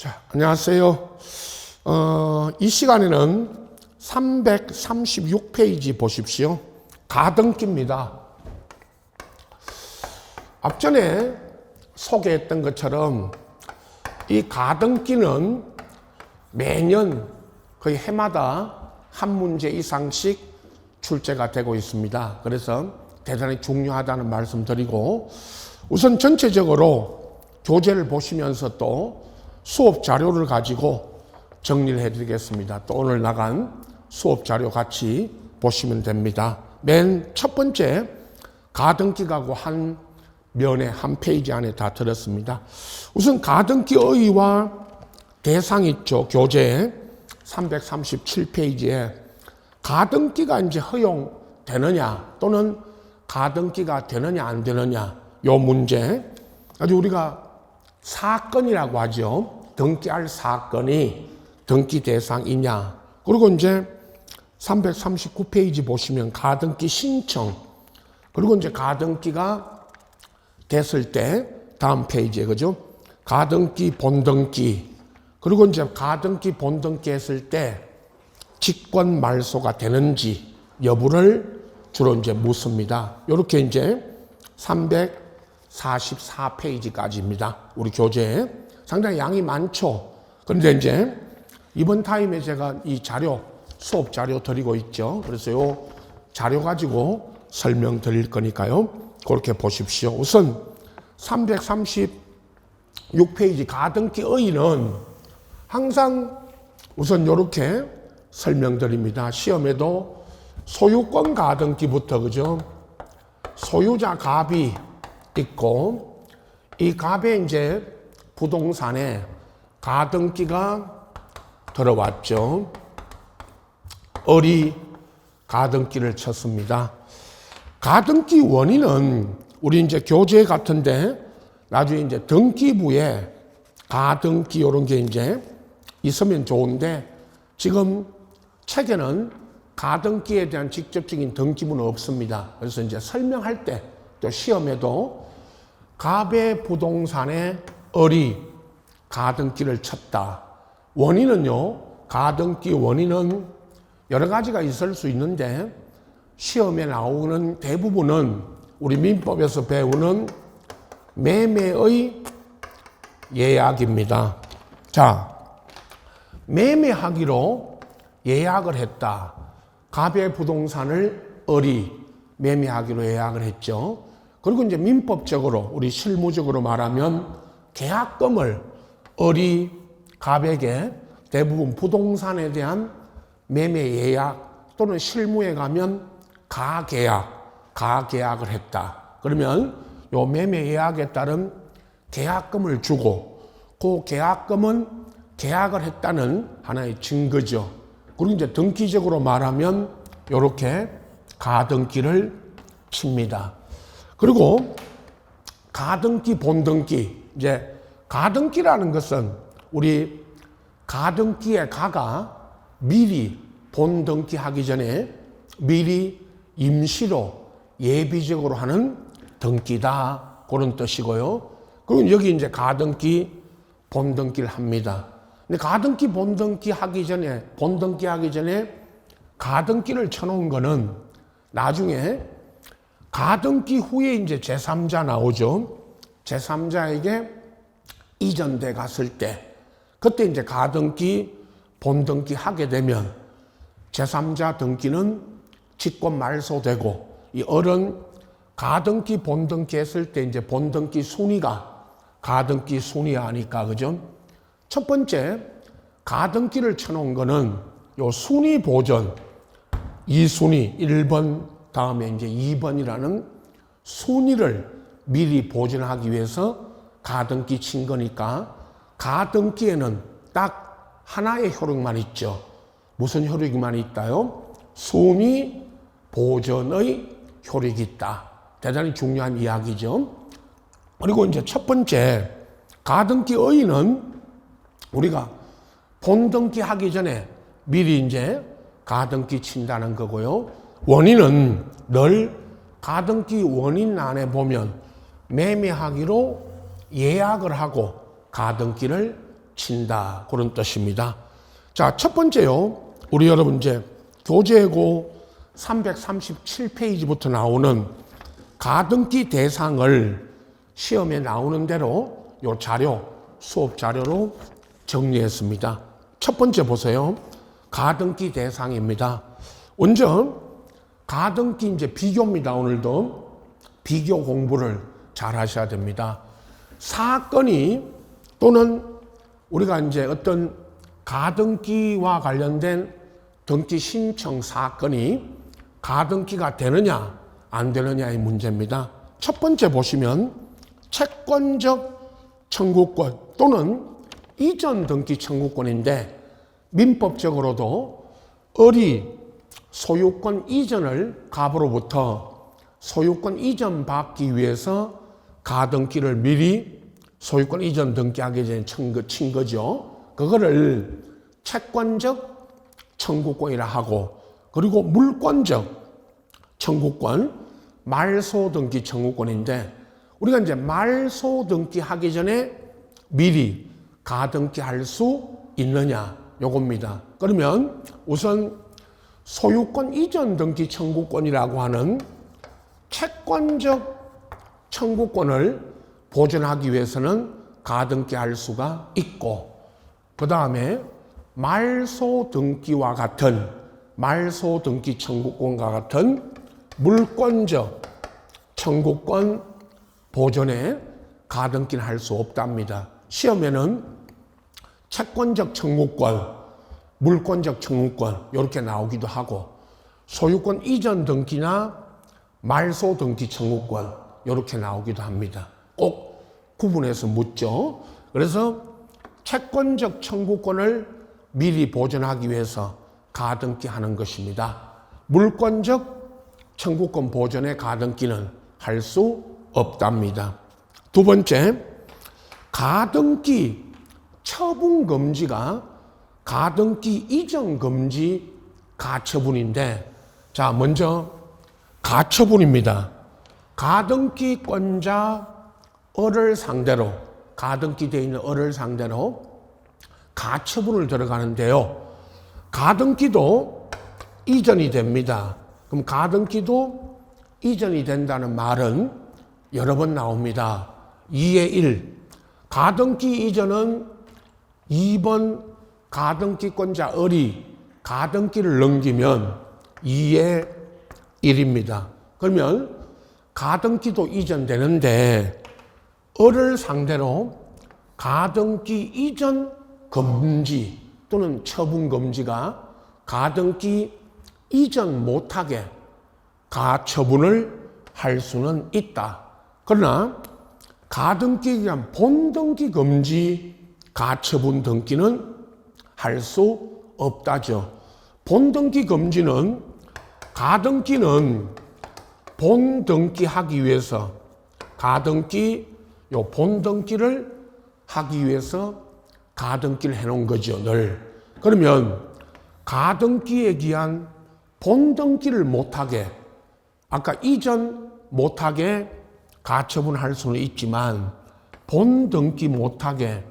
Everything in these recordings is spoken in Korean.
자, 안녕하세요. 이 시간에는 336페이지 보십시오. 가등기입니다. 앞전에 소개했던 것처럼 이 가등기는 매년 거의 해마다 한 문제 이상씩 출제가 되고 있습니다. 그래서 대단히 중요하다는 말씀 드리고, 우선 전체적으로 교재를 보시면서 또 수업 자료를 가지고 정리를 해드리겠습니다. 또 오늘 나간 수업 자료 같이 보시면 됩니다. 맨 첫 번째 가등기가고 한 면에 한 페이지 안에 다 들었습니다. 우선 가등기 어휘와 대상 있죠. 교재 337페이지에 가등기가 이제 허용되느냐 또는 가등기가 되느냐 안 되느냐 요 문제, 아주 우리가 사건이라고 하죠. 등기할 사건이 등기 대상이냐. 그리고 이제 339페이지 보시면 가등기 신청, 그리고 이제 가등기가 됐을 때 다음 페이지에 그죠? 가등기 본등기, 그리고 이제 가등기 본등기 했을 때 직권 말소가 되는지 여부를 주로 이제 묻습니다. 이렇게 이제 344페이지까지입니다. 우리 교재에 상당히 양이 많죠. 그런데 이제 이번 타임에 제가 이 자료, 수업 자료 드리고 있죠. 그래서 이 자료 가지고 설명드릴 거니까요. 그렇게 보십시오. 우선 336페이지 가등기 어휘는 항상 우선 이렇게 설명드립니다. 시험에도 소유권 가등기부터 그죠? 소유자 갑이 있고, 이 갑에 이제 부동산에 가등기가 들어왔죠. 을이 가등기를 쳤습니다. 가등기 원인은 우리 이제 교재 같은데 나중에 이제 등기부에 가등기 이런 게 이제 있으면 좋은데, 지금 책에는 가등기에 대한 직접적인 등기부는 없습니다. 그래서 이제 설명할 때 또 시험에도 갑의 부동산에 을이 가등기를 쳤다. 원인은요, 가등기 원인은 여러 가지가 있을 수 있는데 시험에 나오는 대부분은 우리 민법에서 배우는 매매의 예약입니다. 자, 매매하기로 예약을 했다. 갑의 부동산을 을이 매매하기로 예약을 했죠. 그리고 이제 민법적으로 우리 실무적으로 말하면 계약금을 을이 갑에게 대부분 부동산에 대한 매매 예약 또는 실무에 가면 가계약을 했다. 그러면 요 매매 예약에 따른 계약금을 주고, 그 계약금은 계약을 했다는 하나의 증거죠. 그리고 이제 등기적으로 말하면 이렇게 가등기를 칩니다. 그리고 가등기 본등기, 이제 가등기라는 것은 우리 가등기의 가가 미리 본등기 하기 전에 미리 임시로 예비적으로 하는 등기다, 그런 뜻이고요. 그리고 여기 이제 가등기 본등기를 합니다. 근데 가등기 본등기 하기 전에 가등기를 쳐놓은 거는 나중에 가등기 후에 이제 제3자 나오죠. 제3자에게 이전돼 갔을 때, 그때 이제 가등기 본등기 하게 되면 제3자 등기는 직권 말소되고, 이 을은 가등기 본등기 했을 때 이제 본등기 순위가 가등기 순위가 아니까 그죠? 첫 번째 가등기를 쳐놓은 거는 요 순위 보전, 2순위 1번 다음에 이제 2번이라는 순위를 미리 보존하기 위해서 가등기 친 거니까, 가등기에는 딱 하나의 효력만 있죠. 무슨 효력만 있다요? 순위 보존의 효력이 있다. 대단히 중요한 이야기죠. 그리고 이제 첫 번째 가등기 어휘는 우리가 본등기 하기 전에 미리 이제 가등기 친다는 거고요. 원인은 늘 가등기 원인 안에 보면 매매하기로 예약을 하고 가등기를 친다. 그런 뜻입니다. 자, 첫 번째요. 우리 여러분 이제 교재고 337페이지부터 나오는 가등기 대상을 시험에 나오는 대로 요 자료, 수업 자료로 정리했습니다. 첫 번째 보세요. 가등기 대상입니다. 먼저 가등기 이제 비교입니다. 오늘도 비교 공부를 잘 하셔야 됩니다. 사건이 또는 우리가 이제 어떤 가등기와 관련된 등기 신청 사건이 가등기가 되느냐 안 되느냐의 문제입니다. 첫 번째 보시면 채권적 청구권 또는 이전 등기 청구권인데 민법적으로도 을이 소유권 이전을 갑으로부터 소유권 이전 받기 위해서 가등기를 미리 소유권 이전 등기하기 전에 친 거죠. 그거를 채권적 청구권이라 하고, 그리고 물권적 청구권, 말소 등기 청구권인데 우리가 이제 말소 등기 하기 전에 미리 가등기 할 수 있느냐 요겁니다. 그러면 우선 소유권 이전 등기 청구권이라고 하는 채권적 청구권을 보존하기 위해서는 가등기 할 수가 있고, 그 다음에 말소 등기와 같은 말소 등기 청구권과 같은 물권적 청구권 보존에 가등기는 할 수 없답니다. 시험에는 채권적 청구권, 물권적 청구권 이렇게 나오기도 하고, 소유권 이전 등기나 말소 등기 청구권 이렇게 나오기도 합니다. 꼭 구분해서 묻죠. 그래서 채권적 청구권을 미리 보존하기 위해서 가등기 하는 것입니다. 물권적 청구권 보존에 가등기는 할 수 없답니다. 두 번째, 가등기 처분 금지가 가등기 이전 금지 가처분인데, 자, 먼저 가처분입니다. 가등기권자 을을 상대로, 가등기 되어 있는 을을 상대로 가처분을 들어가는데요. 가등기도 이전이 됩니다. 그럼 가등기도 이전이 된다는 말은 여러 번 나옵니다. 2의 1. 가등기 이전은 2번 가등기권자 을이 가등기를 넘기면 2의 1입니다. 그러면 가등기도 이전되는데 을을 상대로 가등기 이전 금지 또는 처분 금지가 가등기 이전 못하게 가처분을 할 수는 있다. 그러나 가등기에 대한 본등기 금지 가처분 등기는 할 수 없다죠. 본등기 금지는 가등기는 본등기 하기 위해서 가등기 요 본등기를 하기 위해서 가등기를 해놓은 거죠, 늘. 그러면 가등기에 기한 본등기를 못하게, 아까 이전 못하게 가처분할 수는 있지만 본등기 못하게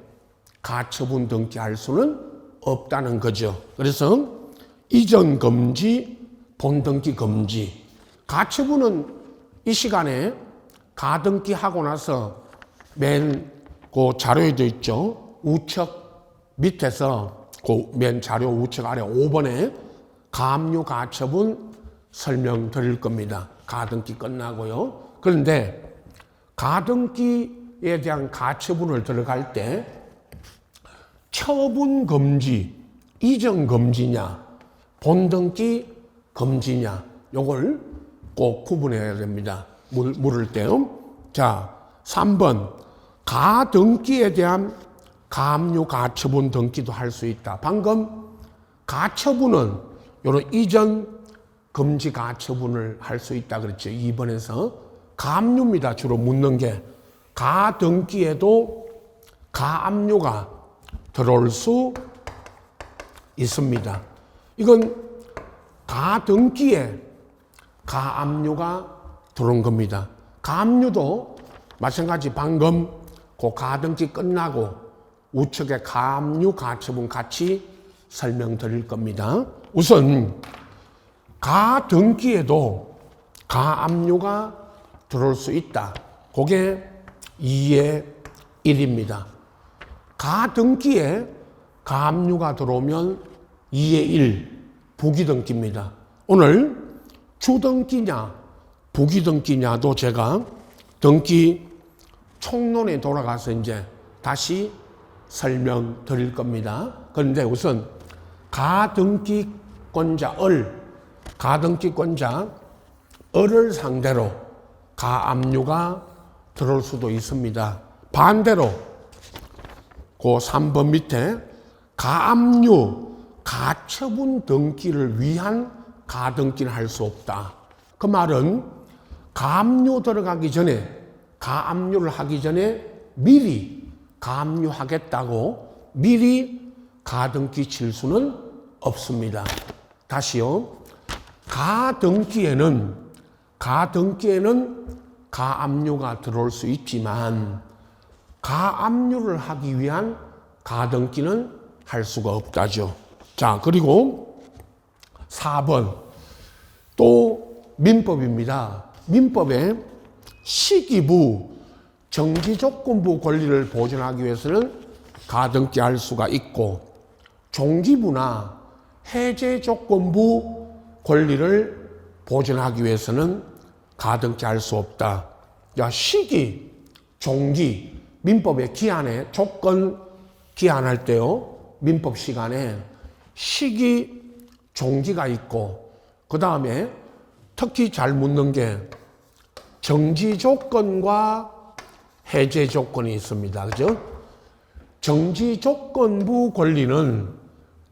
가처분 등기할 수는 없다는 거죠. 그래서 이전 금지, 본등기 금지. 가처분은 이 시간에 가등기 하고 나서 맨 그 자료에도 있죠. 우측 밑에서 그 맨 자료 우측 아래 5번에 가압류 가처분 설명드릴 겁니다. 가등기 끝나고요. 그런데 가등기에 대한 가처분을 들어갈 때 처분 금지, 이전 금지냐, 본등기 금지냐, 요걸 꼭 구분해야 됩니다. 물을 때요. 자, 3번. 가등기에 대한 가압류 가처분 등기도 할 수 있다. 방금 가처분은 요런 이전 금지 가처분을 할 수 있다 그랬죠. 2번에서 가압류입니다. 주로 묻는 게. 가등기에도 가압류가 들어올 수 있습니다. 이건 가등기에 가압류가 들어온 겁니다. 가압류도 마찬가지 방금 그 가등기 끝나고 우측의 가압류, 가처분 같이 설명드릴 겁니다. 우선 가등기에도 가압류가 들어올 수 있다. 그게 2의 1입니다. 가등기에 가압류가 들어오면 2의 1, 부기등기입니다. 오늘 주등기냐, 부기등기냐도 제가 등기 총론에 돌아가서 이제 다시 설명드릴 겁니다. 그런데 우선 가등기권자 가등기권자 을을 상대로 가압류가 들어올 수도 있습니다. 반대로 그 3번 밑에 가압류, 가처분 등기를 위한 가등기를 할 수 없다. 그 말은 가압류 들어가기 전에, 가압류를 하기 전에 미리 가압류 하겠다고 미리 가등기 칠 수는 없습니다. 다시요. 가등기에는 가압류가 들어올 수 있지만 가압류를 하기 위한 가등기는 할 수가 없다죠. 자, 그리고 4번 또 민법입니다. 민법에 시기부, 정지조건부 권리를 보존하기 위해서는 가등기 할 수가 있고 종기부나 해제조건부 권리를 보존하기 위해서는 가등기 할 수 없다. 야, 시기, 종기, 민법의 기한에 조건 기한할 때요. 민법 시간에 시기, 종기가 있고 그 다음에 특히 잘 묻는 게 정지 조건과 해제 조건이 있습니다. 그죠? 정지 조건부 권리는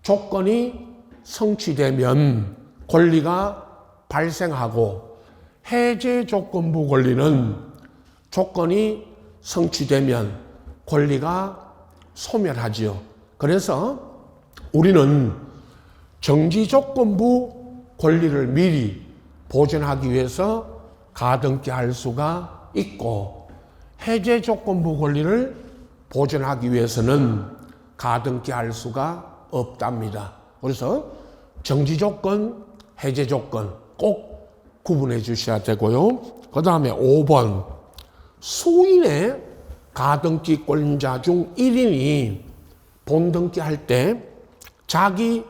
조건이 성취되면 권리가 발생하고 해제 조건부 권리는 조건이 성취되면 권리가 소멸하지요. 그래서 우리는 정지 조건부 권리를 미리 보존하기 위해서 가등기 할 수가 있고 해제 조건부 권리를 보존하기 위해서는 가등기 할 수가 없답니다. 그래서 정지 조건, 해제 조건 꼭 구분해 주셔야 되고요. 그 다음에 5번 수인의 가등기권자 중 1인이 본등기 할 때 자기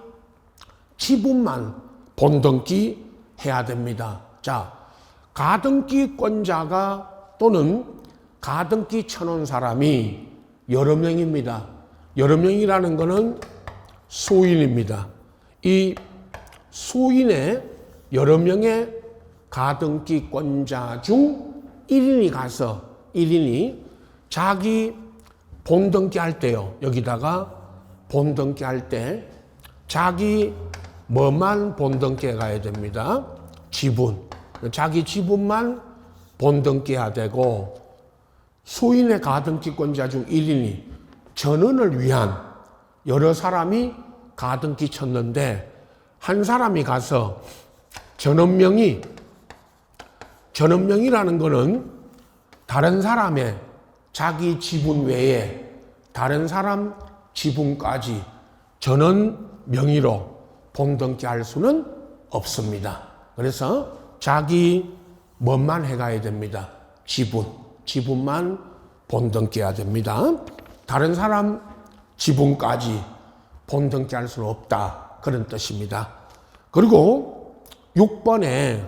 지분만 본등기 해야 됩니다. 자, 가등기권자가 또는 가등기 쳐놓은 사람이 여러 명입니다. 여러 명이라는 것은 수인입니다. 이 수인의 여러 명의 가등기권자 중 1인이 가서 1인이 자기 본등기 할 때요. 여기다가 본등기 할 때 자기 뭐만 본등기해 가야 됩니다. 지분. 자기 지분만 본등기해야 되고 수인의 가등기권자 중 1인이 전원을 위한 여러 사람이 가등기 쳤는데 한 사람이 가서 전원명이라는 것은 다른 사람의 자기 지분 외에 다른 사람 지분까지 전원 명의로 본등기 할 수는 없습니다. 그래서 자기 뭐만 해가야 됩니다. 지분만 본등기해야 됩니다. 다른 사람 지분까지 본등기 할 수는 없다. 그런 뜻입니다. 그리고 6번에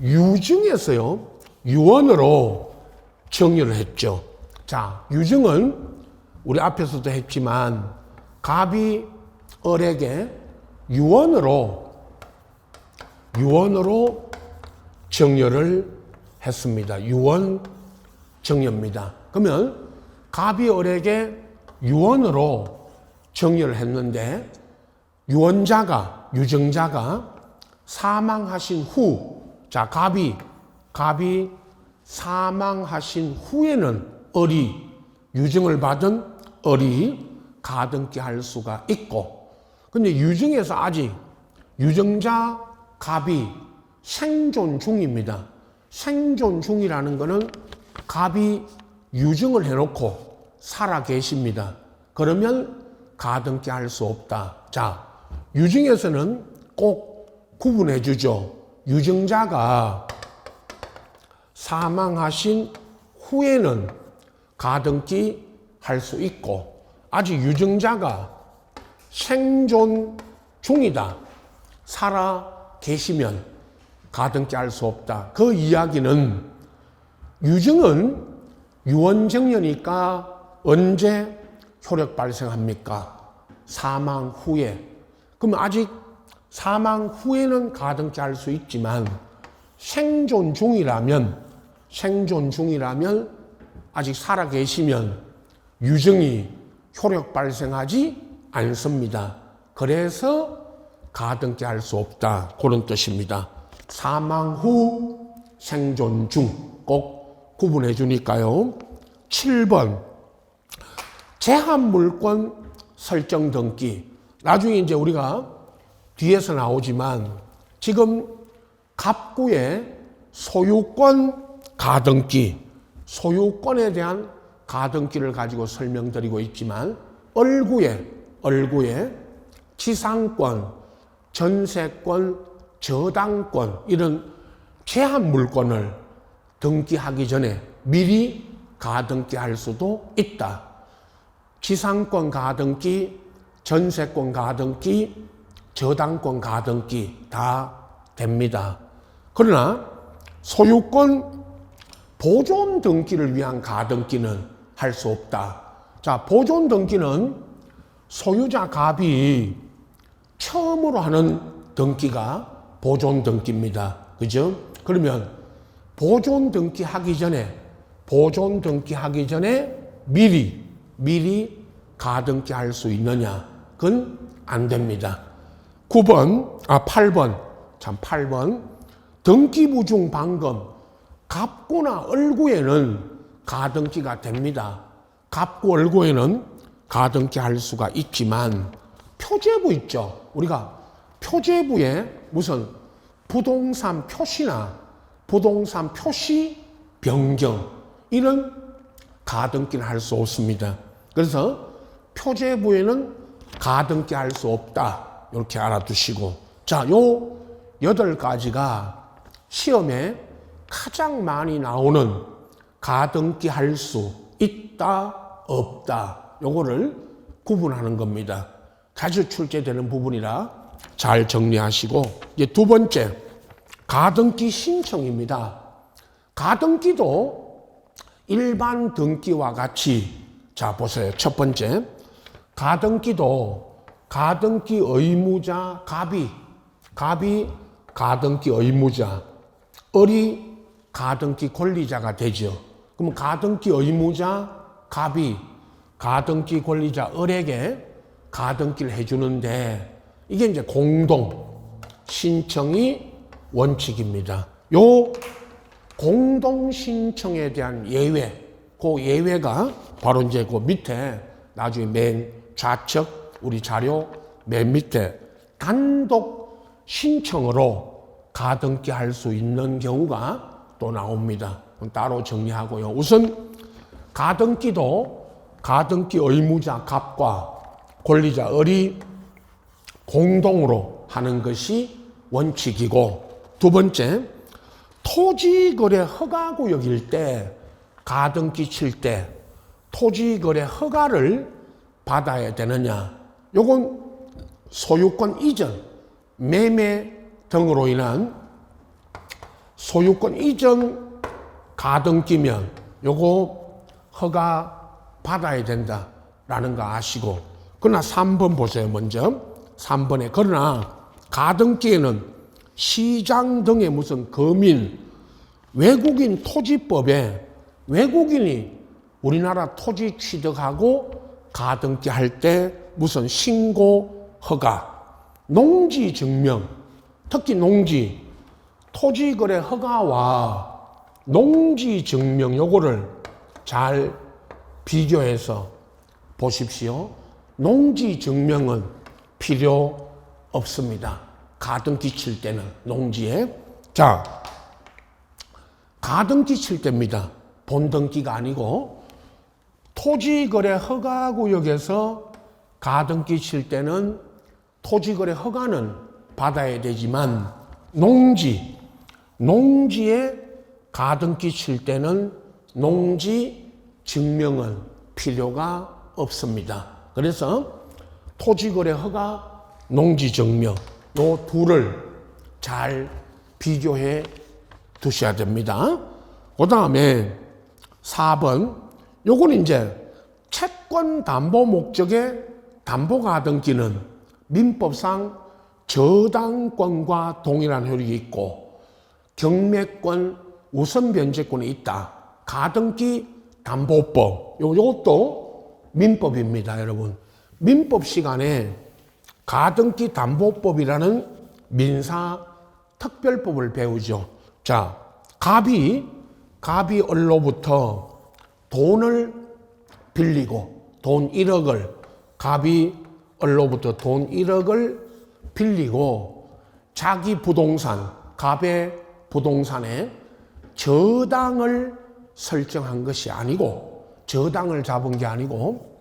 유증에서요. 유언으로 정의를 했죠. 자, 유증은 우리 앞에서도 했지만 갑이 을에게 유언으로 정여를 했습니다. 유언 정여입니다. 그러면 갑이 을에게 유언으로 정여를 했는데 유증자가 사망하신 후, 자, 갑이 사망하신 후에는 유증을 받은 을이 가등기 할 수가 있고, 근데 유증에서 아직 유증자 갑이 생존 중입니다. 생존 중이라는 것은 갑이 유증을 해놓고 살아 계십니다. 그러면 가등기 할 수 없다. 자, 유증에서는 꼭 구분해 주죠. 유증자가 사망하신 후에는 가등기 할 수 있고, 아직 유증자가 생존 중이다. 살아 계시면 가등기 할 수 없다. 그 이야기는 유증은 유언정려니까 언제 효력 발생합니까? 사망 후에. 그러면 아직 사망 후에는 가등기 할 수 있지만 생존 중이라면 아직 살아 계시면 유증이 효력 발생하지 않습니다. 그래서 가등기 할 수 없다. 그런 뜻입니다. 사망 후, 생존 중 꼭 구분해 주니까요. 7번 제한물권 설정 등기. 나중에 이제 우리가 뒤에서 나오지만 지금 갑구의 소유권 가등기, 소유권에 대한 가등기를 가지고 설명드리고 있지만 얼구에 지상권, 전세권, 저당권 이런 제한물권을 등기하기 전에 미리 가등기할 수도 있다. 지상권 가등기, 전세권 가등기, 저당권 가등기 다 됩니다. 그러나 소유권 보존 등기를 위한 가등기는 할 수 없다. 자, 보존 등기는 소유자 갑이 처음으로 하는 등기가 보존 등기입니다. 그죠? 그러면 보존 등기 하기 전에 미리 가등기 할 수 있느냐? 그건 안 됩니다. 8번. 등기부중 방금 갑구나 얼구에는 가등기가 됩니다. 갑구 얼구에는 가등기 할 수가 있지만 표제부 있죠. 우리가 표제부에 무슨 부동산 표시나 부동산 표시 변경 이런 가등기를 할 수 없습니다. 그래서 표제부에는 가등기 할 수 없다. 이렇게 알아두시고, 자, 요 8가지가 시험에 가장 많이 나오는 가등기 할 수 있다, 없다. 요거를 구분하는 겁니다. 자주 출제되는 부분이라 잘 정리하시고, 이제 2번째. 가등기 신청입니다. 가등기도 일반 등기와 같이, 자, 보세요. 첫 번째. 가등기도 가등기 의무자 갑이 가등기 의무자, 을이 가등기 권리자가 되죠. 그럼 가등기 의무자 갑이 가등기 권리자 을에게 가등기를 해주는데 이게 이제 공동 신청이 원칙입니다. 요 공동 신청에 대한 예외, 그 예외가 바로 이제 그 밑에 나중에 맨 좌측 우리 자료 맨 밑에 단독 신청으로 가등기 할 수 있는 경우가 또 나옵니다. 따로 정리하고요. 우선 가등기도 가등기 의무자 갑과 권리자 을이 공동으로 하는 것이 원칙이고, 2번째, 토지거래 허가구역일 때 가등기 칠 때 토지거래 허가를 받아야 되느냐. 요건 소유권 이전, 매매 등으로 인한 소유권 이전 가등기면 요거 허가 받아야 된다라는 거 아시고, 그러나 3번 보세요. 먼저 3번에 그러나 가등기에는 시장 등의 무슨 거민, 외국인 토지법에 외국인이 우리나라 토지 취득하고 가등기 할 때 무슨 신고 허가, 농지 증명, 특히 농지, 토지거래 허가와 농지 증명 요거를 잘 비교해서 보십시오. 농지 증명은 필요 없습니다. 가등기 칠 때는 농지에. 자, 가등기 칠 때입니다. 본등기가 아니고 토지거래 허가구역에서 가등기 칠 때는 토지거래 허가는 받아야 되지만 농지에 가등기 칠 때는 농지 증명은 필요가 없습니다. 그래서 토지거래 허가, 농지 증명 요 둘을 잘 비교해 두셔야 됩니다. 그 다음에 4번 요건 이제 채권 담보 목적의 담보 가등기는 민법상 저당권과 동일한 효력이 있고 경매권, 우선 변제권이 있다. 가등기 담보법 요것도 민법입니다, 여러분. 민법 시간에 가등기 담보법이라는 민사 특별법을 배우죠. 자, 갑이 을로부터 돈을 빌리고 돈 1억을 갑이 을로부터 돈 1억을 빌리고 자기 부동산, 갑의 부동산에 저당을 설정한 것이 아니고 저당을 잡은 게 아니고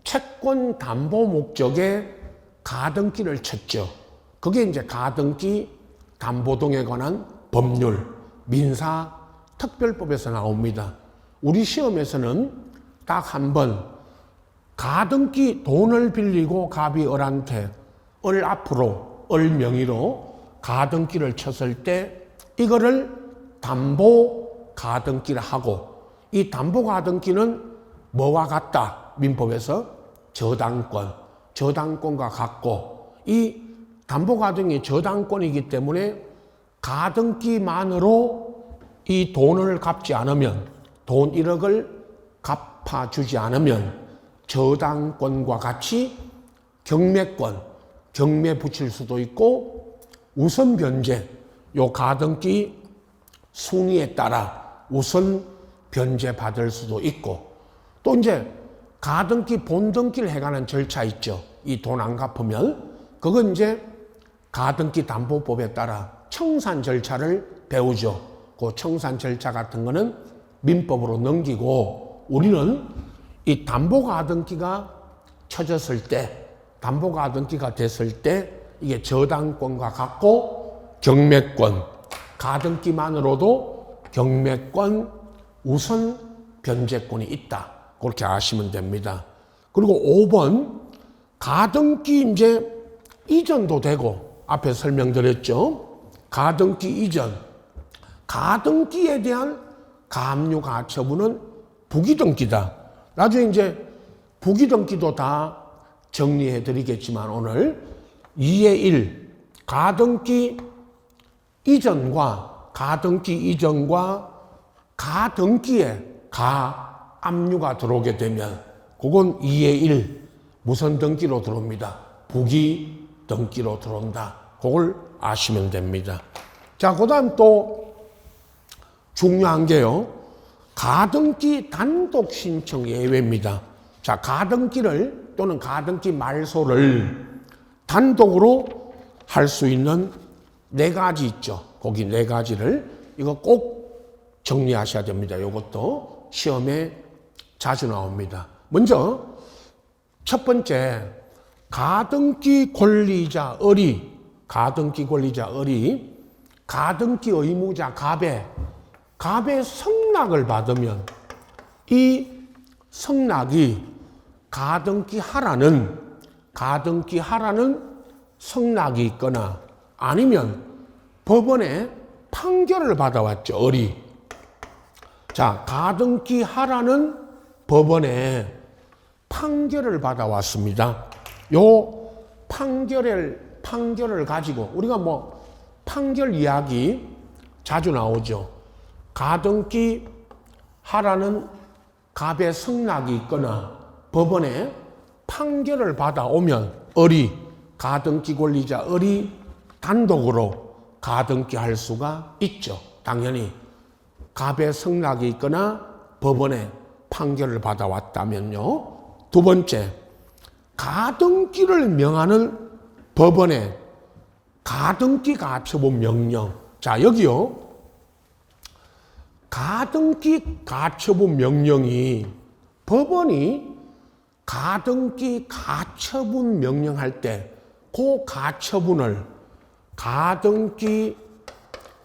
채권 담보 목적의 가등기를 쳤죠. 그게 이제 가등기 담보등에 관한 법률, 민사 특별법에서 나옵니다. 우리 시험에서는 딱 한 번 가등기 돈을 빌리고 갑이 을한테 을 앞으로 을 명의로 가등기를 쳤을 때 이거를 담보 가등기를 하고 이 담보 가등기는 뭐와 같다? 민법에서 저당권과 같고 이 담보 가등기 저당권이기 때문에 가등기만으로 이 돈을 갚지 않으면 돈 1억을 갚아주지 않으면 저당권과 같이 경매 붙일 수도 있고 우선 변제 요 가등기 순위에 따라 우선 변제 받을 수도 있고 또 이제 가등기 본등기를 해가는 절차 있죠. 이 돈 안 갚으면 그건 이제 가등기 담보법에 따라 청산 절차를 배우죠. 그 청산 절차 같은 거는 민법으로 넘기고 우리는 이 담보 가등기가 쳐졌을 때 담보 가등기가 됐을 때 이게 저당권과 같고 경매권 가등기만으로도 경매권 우선 변제권이 있다. 그렇게 아시면 됩니다. 그리고 5번 가등기 이제 이전도 되고 앞에 설명드렸죠. 가등기 이전 가등기에 대한 가압류 가처분은 부기등기다. 나중에 이제 부기등기도 다 정리해 드리겠지만 오늘 2의 1 가등기 이전과 가등기에 가압류가 들어오게 되면 그건 2의 1 무선 등기로 들어옵니다. 부기 등기로 들어온다. 그걸 아시면 됩니다. 자, 그 다음 또 중요한 게요. 가등기 단독 신청 예외입니다. 자, 가등기를 또는 가등기 말소를 단독으로 할 수 있는 4가지 있죠. 거기 4가지를 이거 꼭 정리하셔야 됩니다. 이것도 시험에 자주 나옵니다. 먼저 첫 번째 가등기 권리자 을이 가등기 의무자 갑의 성낙을 받으면 이 성낙이 가등기 하라는 성낙이 있거나 아니면 법원에 판결을 받아왔죠. 을이. 자, 가등기 하라는 법원에 판결을 받아왔습니다. 요 판결을 가지고 우리가 뭐 판결 이야기 자주 나오죠. 가등기 하라는 갑의 성낙이 있거나 법원에 판결을 받아오면 가등기 권리자 을이 단독으로 가등기 할 수가 있죠. 당연히 갑의 성낙이 있거나 법원에 판결을 받아왔다면요. 두 번째, 가등기를 명하는 법원의 가등기 가처분 명령. 자, 여기요. 가등기 가처분 명령이 법원이 가등기 가처분 명령할 때 그 가처분을 가등기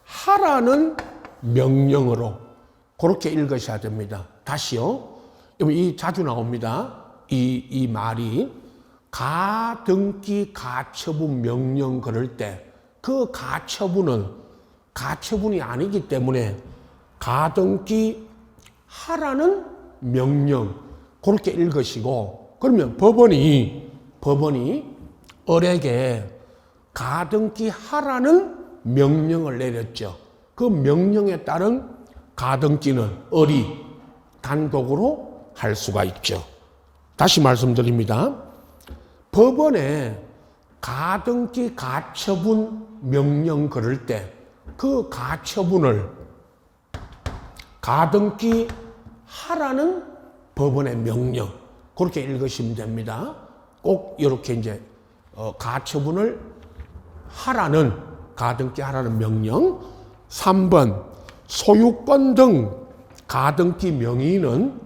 하라는 명령으로 그렇게 읽으셔야 됩니다. 다시요. 이 자주 나옵니다. 이 말이 가등기 가처분 명령 그럴 때 그 가처분은 가처분이 아니기 때문에 가등기 하라는 명령 그렇게 읽으시고, 그러면 법원이 을에게 가등기 하라는 명령을 내렸죠. 그 명령에 따른 가등기는 을이 단독으로 할 수가 있죠. 다시 말씀드립니다. 법원에 가등기 가처분 명령 그럴 때 그 가처분을 가등기 하라는 법원의 명령 그렇게 읽으시면 됩니다. 꼭 이렇게 이제 가처분을 하라는 가등기 하라는 명령. 3번 소유권 등 가등기 명의는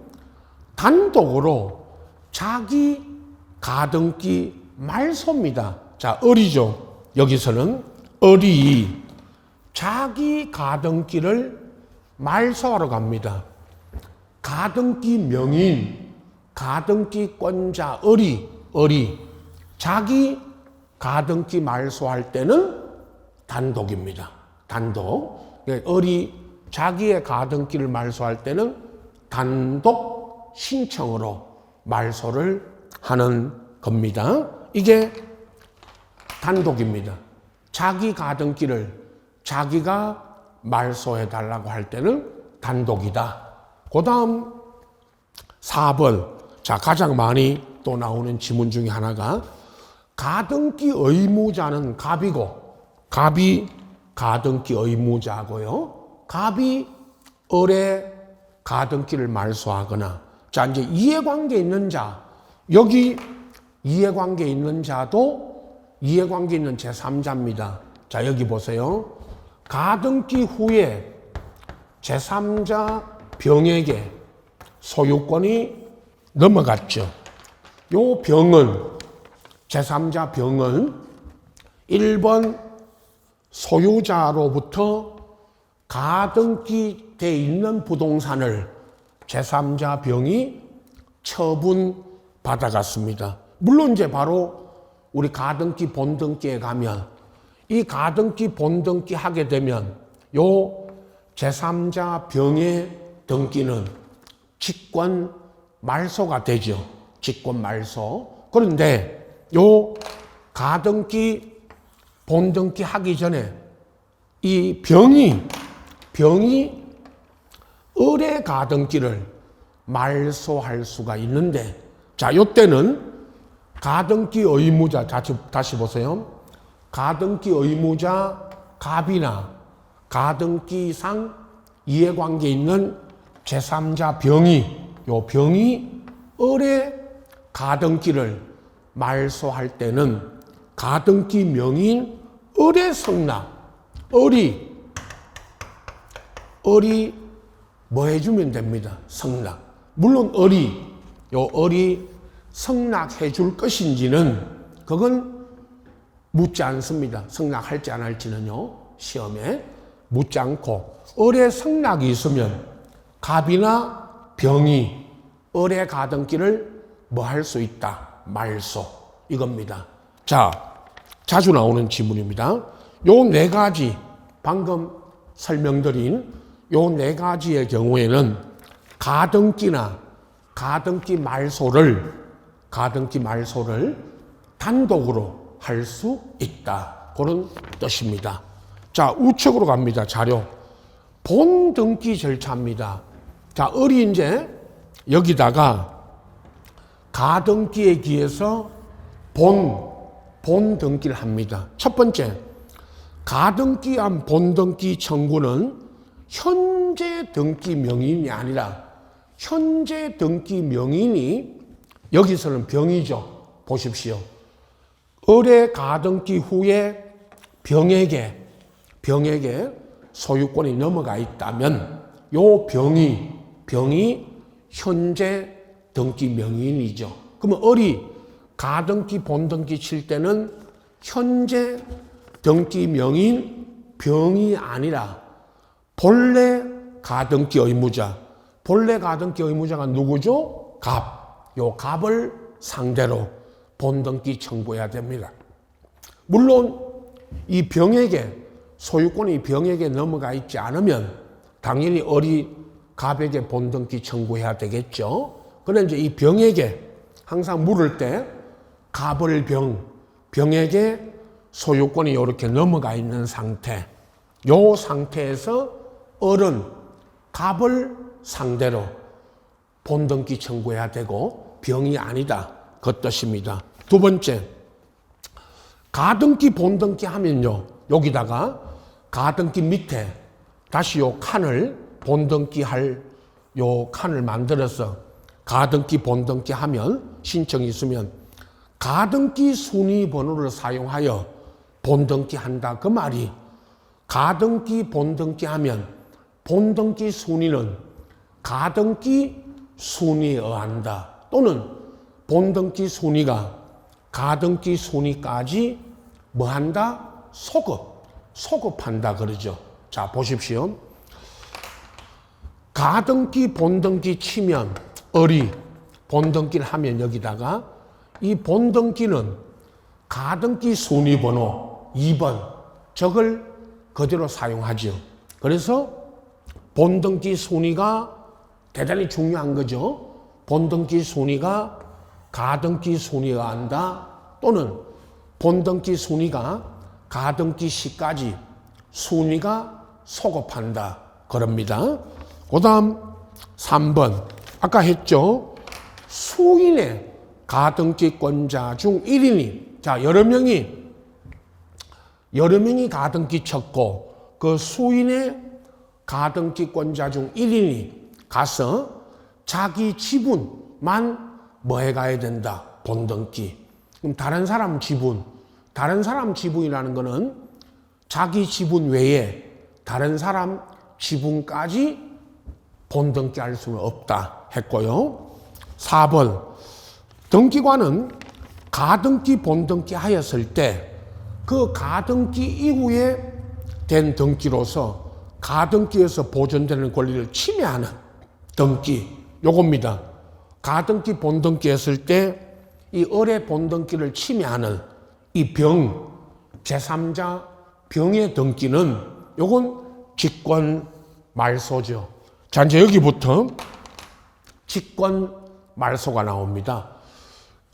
단독으로 자기 가등기 말소입니다. 자, 을이죠. 여기서는 을이 자기 가등기를 말소하러 갑니다. 가등기 명인, 가등기권자 을이 자기 가등기 말소할 때는 단독입니다. 단독. 을이 자기의 가등기를 말소할 때는 단독 신청으로 말소를 하는 겁니다. 이게 단독입니다. 자기 가등기를 자기가 말소해 달라고 할 때는 단독이다. 그 다음 4번. 자, 가장 많이 또 나오는 지문 중에 하나가 가등기 의무자는 갑이고, 갑이 가등기 의무자고요. 갑이 을의 가등기를 말소하거나, 자, 이제 이해관계 있는 자, 여기 이해관계 있는 자도 이해관계 있는 제3자입니다. 자, 여기 보세요. 가등기 후에 제3자 병에게 소유권이 넘어갔죠. 요 병은, 제3자 병은 1번 소유자로부터 가등기 돼 있는 부동산을 제3자 병이 처분받아갔습니다. 물론 이제 바로 우리 가등기 본등기에 가면 이 가등기 본등기 하게 되면 요 제3자 병의 등기는 직권 말소가 되죠. 직권 말소. 그런데 요 가등기 본등기 하기 전에 이 병이 을의 가등기를 말소할 수가 있는데, 자, 요때는 가등기 의무자, 다시 보세요. 가등기 의무자 갑이나 가등기상 이해관계 있는 제3자 요 병이 을의 가등기를 말소할 때는 가등기 명인 을의 성납, 을이 뭐 해주면 됩니다. 성납. 물론 을이 성납해 줄 것인지는 그건 묻지 않습니다. 성납할지 안 할지는요, 시험에 묻지 않고, 을의 성납이 있으면 갑이나 병이 을의 가등기를 뭐 할 수 있다? 말소. 이겁니다. 자, 자주 나오는 지문입니다. 요 네 가지, 방금 설명드린 요 네 가지의 경우에는 가등기나 가등기 말소를 단독으로 할 수 있다. 그런 뜻입니다. 자, 우측으로 갑니다. 자료. 본등기 절차입니다. 자, 을이 이제 여기다가 가등기에 기해서 본등기를 합니다. 첫 번째, 가등기한 본등기 청구는 현재 등기 명인이 아니라 현재 등기 명인이 여기서는 병이죠. 보십시오. 을의 가등기 후에 병에게 소유권이 넘어가 있다면 요 병이 현재 등기 명의인이죠. 그러면 을이 가등기 본등기 칠 때는 현재 등기 명의인 병이 아니라 본래 가등기 의무자, 본래 가등기 의무자가 누구죠? 갑. 요 갑을 상대로 본등기 청구해야 됩니다. 물론 이 병에게 소유권이 병에게 넘어가 있지 않으면 당연히 을이 갑에게 본등기 청구해야 되겠죠. 그런데 이제 이 병에게 항상 물을 때 갑을 병에게 소유권이 이렇게 넘어가 있는 상태, 요 상태에서 을은 갑을 상대로 본등기 청구해야 되고 병이 아니다 그 뜻입니다. 두 번째, 가등기 본등기 하면요, 여기다가 가등기 밑에 다시 요 칸을 본등기 할 요 칸을 만들어서 가등기 본등기 하면 신청이 있으면 가등기 순위 번호를 사용하여 본등기 한다 그 말이, 가등기 본등기 하면 본등기 순위는 가등기 순위에 의한다, 또는 본등기 순위가 가등기 순위까지 뭐한다? 소급한다 그러죠. 자, 보십시오. 가등기 본등기 치면 을이 본등기를 하면 여기다가 이 본등기는 가등기 순위 번호 2번 저걸 그대로 사용하죠. 그래서 본등기 순위가 대단히 중요한 거죠. 본등기 순위가 가등기 순위에 한다, 또는 본등기 순위가 가등기 시까지 순위가 소급한다 그럽니다. 그 다음 3번 아까 했죠. 수인의 가등기권자 중 1인이, 자, 여러 명이 가등기 쳤고 그 수인의 가등기권자 중 1인이 가서 자기 지분만 뭐 해가야 된다? 본등기. 그럼 다른 사람 지분이라는 거는 자기 지분 외에 다른 사람 지분까지 본등기 할 수는 없다 했고요. 4번, 등기관은 가등기 본등기 하였을 때 그 가등기 이후에 된 등기로서 가등기에서 보존되는 권리를 침해하는 등기, 요겁니다. 가등기 본등기 했을 때 이 을의 본등기를 침해하는 이 제3자 병의 등기는 요건 직권 말소죠. 자, 이제 여기부터 직권 말소가 나옵니다.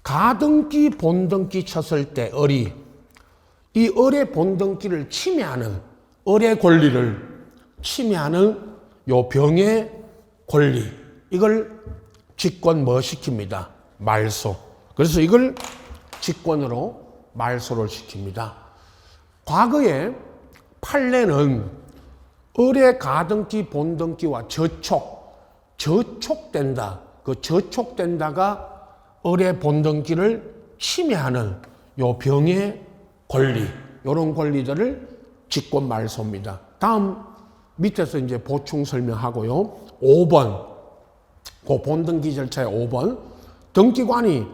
가등기 본등기 쳤을 때 을이 이 을의 본등기를 침해하는, 을의 권리를 침해하는 요 병의 권리, 이걸 직권 뭐 시킵니다? 말소. 그래서 이걸 직권으로 말소를 시킵니다. 과거에 판례는 을의 가등기 본등기와 저촉된다. 그 저촉된다가 을의 본등기를 침해하는 요 병의 권리, 요런 권리들을 직권 말소입니다. 다음 밑에서 이제 보충 설명하고요. 5번, 그 본등기 절차의 5번, 등기관이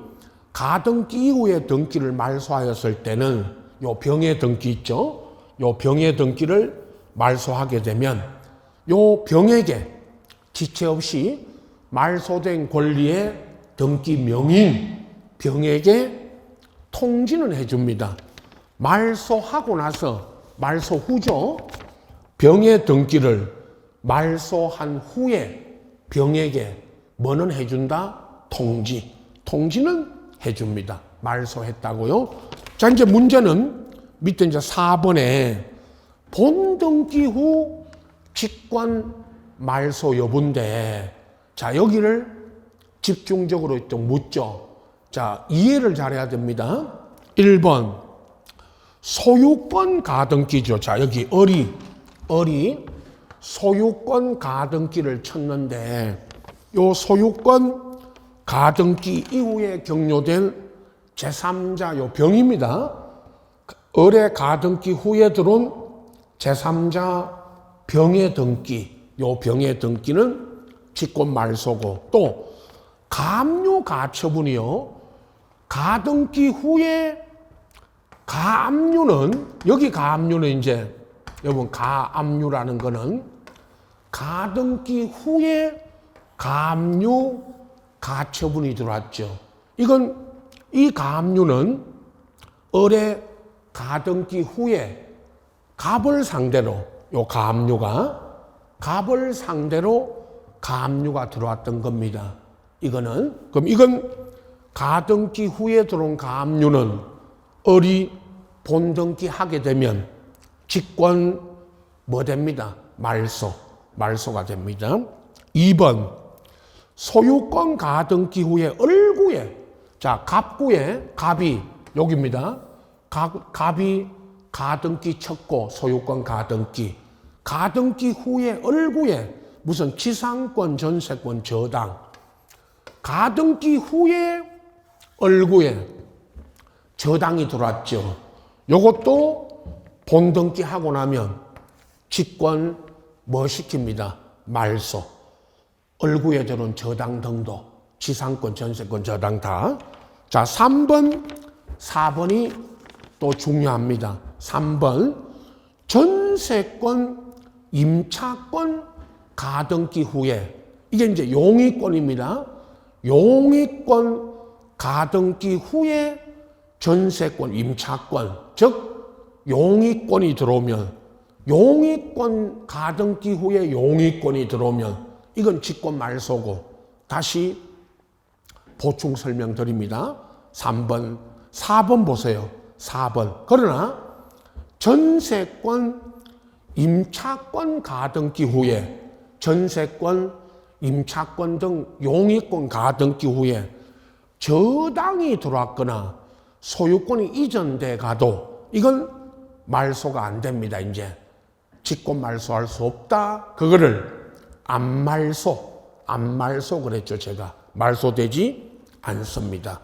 가등기 이후에 등기를 말소하였을 때는 요 병의 등기 있죠? 요 병의 등기를 말소하게 되면 요 병에게 지체 없이 말소된 권리의 등기 명인 병에게 통지는 해줍니다. 말소하고 나서, 말소 후죠. 병의 등기를 말소한 후에 병에게 뭐는 해준다? 통지는 해줍니다. 말소했다고요. 자, 이제 문제는 밑에 이제 4번에 본등기 후 직권 말소 여부인데, 자, 여기를 집중적으로 좀 묻죠. 자, 이해를 잘해야 됩니다. 1번, 소유권 가등기죠. 자, 여기 을이 소유권 가등기를 쳤는데, 요 소유권 가등기 이후에 경료된 제3자 요 병입니다. 을의 가등기 후에 들어온 제3자 병의 등기, 요 병의 등기는 직권 말소고, 또 가압류 가처분이요. 가등기 후에 가압류는, 여기 가압류는 이제 여러분 가압류라는 거는 가등기 후에 가압류 가처분이 들어왔죠. 이건 이 가압류는 을의 가등기 후에 갑을 상대로, 요 가압류가 갑을 상대로 가압류가 들어왔던 겁니다. 이거는, 그럼 이건 가등기 후에 들어온 가압류는 을이 본등기 하게 되면 직권 뭐 됩니다? 말소가 됩니다. 2번 소유권 가등기 후에 을구에, 자 갑구에, 갑이 여기입니다. 갑이 가등기 쳤고 소유권 가등기, 가등기 후에 을구에 무슨 지상권, 전세권, 저당, 가등기 후에 을구에 저당이 들어왔죠. 요것도 본등기 하고 나면 직권 뭐 시킵니다? 말소. 을구에 들어온 저당 등도, 지상권, 전세권, 저당 다. 자, 3번, 4번이 또 중요합니다. 3번, 전세권, 임차권, 가등기 후에, 이게 이제 용의권입니다. 용의권, 가등기 후에 전세권, 임차권, 즉 용의권이 들어오면, 용의권 가등기 후에 용의권이 들어오면 이건 직권 말소고, 다시 보충 설명드립니다. 3번, 4번 보세요. 4번. 그러나 전세권, 임차권 가등기 후에, 전세권, 임차권 등 용의권 가등기 후에 저당이 들어왔거나 소유권이 이전돼 가도 이건 말소가 안 됩니다. 이제 직권 말소할 수 없다. 그거를 안말소 그랬죠. 제가 말소되지 않습니다.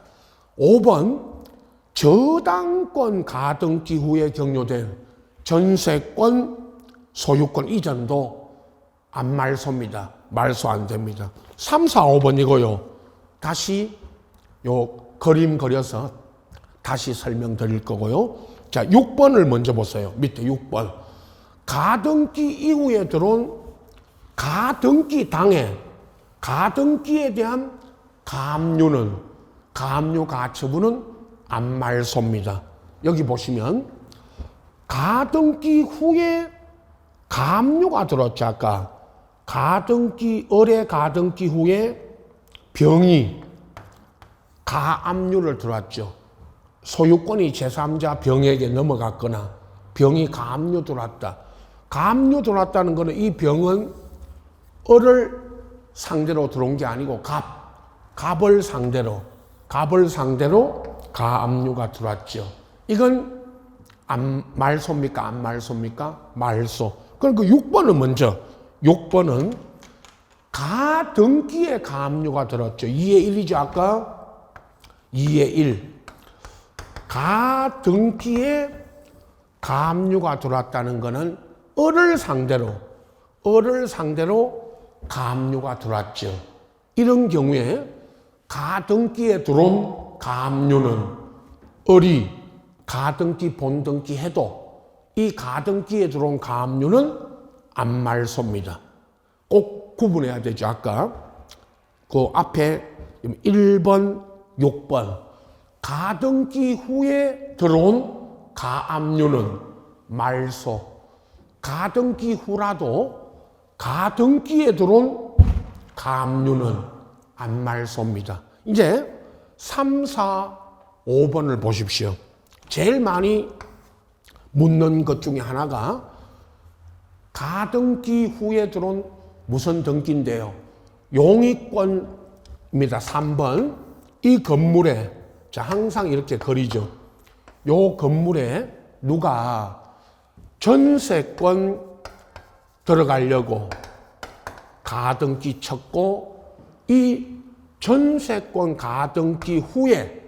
5번 저당권 가등기 후에 경료된 전세권, 소유권 이전도 안말소입니다. 말소 안 됩니다. 3, 4, 5번 이거요. 다시 요 그림 그려서 다시 설명드릴 거고요. 자, 6번을 먼저 보세요. 밑에 6번. 가등기 이후에 들어온 가등기 당해, 가등기에 대한 가압류는, 가압류 가처분은 안말소입니다. 여기 보시면 가등기 후에 가압류가 들어왔죠. 아까 가등기, 을의 가등기 후에 병이 가압류를 들어왔죠. 소유권이 제3자 병에게 넘어갔거나 병이 가압류 들어왔다. 가압류 들어왔다는 것은 이 병은 을을 상대로 들어온 게 아니고 갑을 상대로 가압류가 들어왔죠. 이건 말소입니까? 안 말소입니까? 말소. 그럼 그 6번은 먼저, 6번은 가등기에 가압류가 들었죠. 2의 1이죠. 아까 2의 1. 가등기에 가압류가 들어왔다는 것은 을을 상대로 가압류가 들어왔죠. 이런 경우에 가등기에 들어온 가압류는 을이 가등기 본등기 해도 이 가등기에 들어온 가압류는 안말소입니다. 꼭 구분해야 되죠. 아까 그 앞에 1번, 6번 가등기 후에 들어온 가압류는 말소. 가등기 후라도 가등기에 들어온 가압류는 안말소입니다. 이제 3, 4, 5번을 보십시오. 제일 많이 묻는 것 중에 하나가 가등기 후에 들어온 무슨 등기인데요. 용의권입니다. 3번. 이 건물에, 자, 항상 이렇게 그리죠. 요 건물에 누가 전세권 들어가려고 가등기 쳤고, 이 전세권 가등기 후에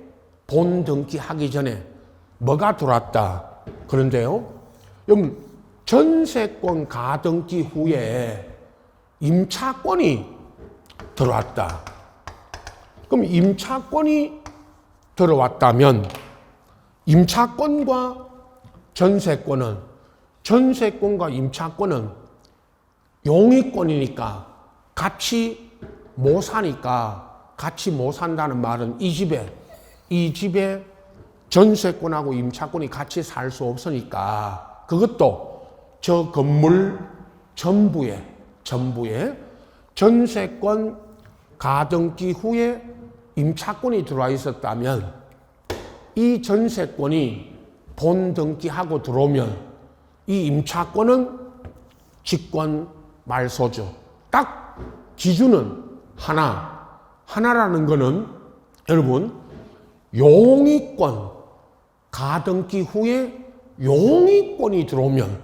본등기 하기 전에 뭐가 들어왔다. 그런데요, 그럼 전세권 가등기 후에 임차권이 들어왔다. 그럼 임차권이 들어왔다면 임차권과 전세권과 임차권은 용의권이니까 같이 못 사니까, 같이 못 산다는 말은 이 집에 전세권하고 임차권이 같이 살 수 없으니까 그것도 저 건물 전부에 전세권 가등기 후에 임차권이 들어와 있었다면 이 전세권이 본등기하고 들어오면 이 임차권은 직권 말소죠. 딱 기준은 하나라는 거는 여러분 용의권 가등기 후에 용의권이 들어오면